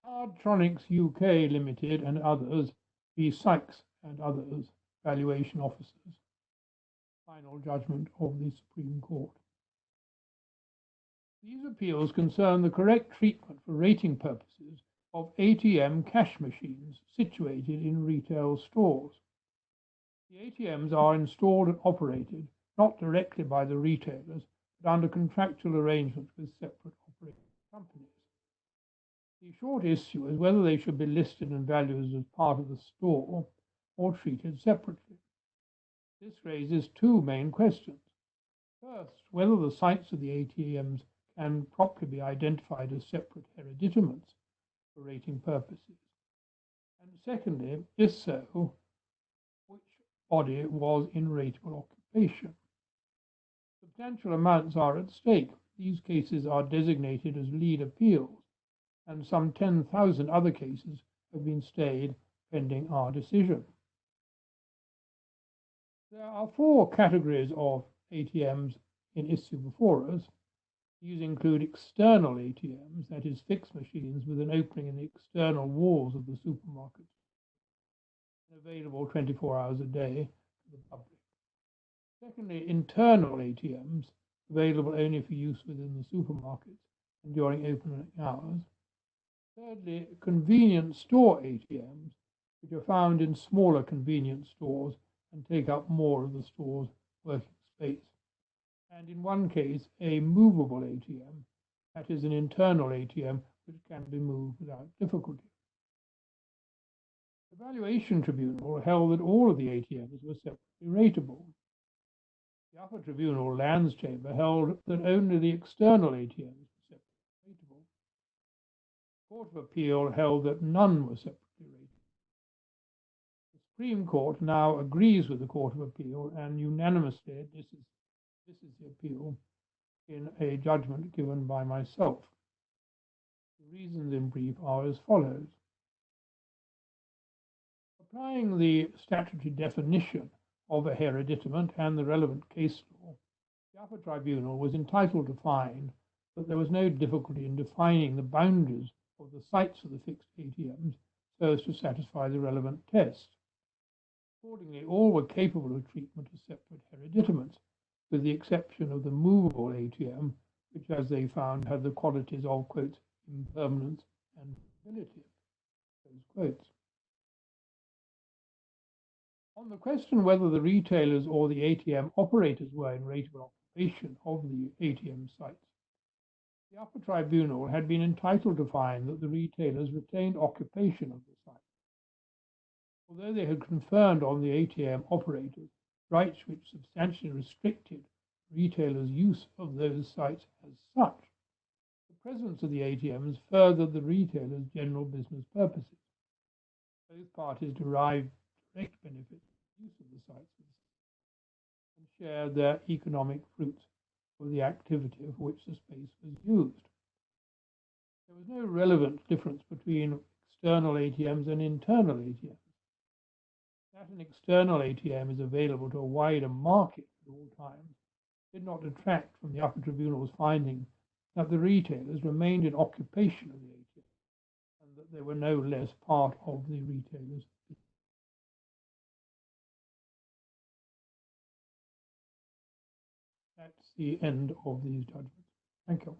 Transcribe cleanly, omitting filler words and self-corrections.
Cardtronics UK Ltd and others, v. Sykes and others, Valuation Officers. Final judgment of the Supreme Court. These appeals concern the correct treatment for rating purposes of ATM cash machines situated in retail stores. The ATMs are installed and operated not directly by the retailers, but under contractual arrangements with separate operating companies. The short issue is whether they should be listed and valued as part of the store or treated separately. This raises two main questions. First, whether the sites of the ATMs can properly be identified as separate hereditaments for rating purposes. And secondly, if so, which body was in rateable occupation. Substantial amounts are at stake. These cases are designated as lead appeals, and some 10,000 other cases have been stayed pending our decision. There are four categories of ATMs in issue before us. These include external ATMs, that is, fixed machines with an opening in the external walls of the supermarket, available 24 hours a day to the public. Secondly, internal ATMs, available only for use within the supermarkets and during opening hours. Thirdly, convenience store ATMs, which are found in smaller convenience stores and take up more of the store's working space. And in one case, a movable ATM, that is an internal ATM which can be moved without difficulty. The Valuation Tribunal held that all of the ATMs were separately rateable. The Upper Tribunal, Lands Chamber, held that only the external ATMs were separately rateable. The Court of Appeal held that none were separately rateable. The Supreme Court now agrees with the Court of Appeal and unanimously dismisses the appeal in a judgment given by myself. The reasons in brief are as follows. Applying the statutory definition of a hereditament and the relevant case law, the Upper Tribunal was entitled to find that there was no difficulty in defining the boundaries of the sites of the fixed ATMs so as to satisfy the relevant test. Accordingly, all were capable of treatment as separate hereditaments, with the exception of the movable ATM, which, as they found, had the qualities of, quote, impermanence and stability, close quotes. On the question whether the retailers or the ATM operators were in rateable occupation of the ATM sites, the Upper Tribunal had been entitled to find that the retailers retained occupation of the site, although they had conferred on the ATM operators rights which substantially restricted retailers' use of those sites as such. The presence of the ATMs furthered the retailers' general business purposes. Both parties derived direct benefits from the use of the sites and shared their economic fruits of the activity of which the space was used. There was no relevant difference between external ATMs and internal ATMs. That an external ATM is available to a wider market at all times did not detract from the Upper Tribunal's finding that the retailers remained in occupation of the ATM and that they were no less part of the retailers' business. That's the end of these judgments. Thank you.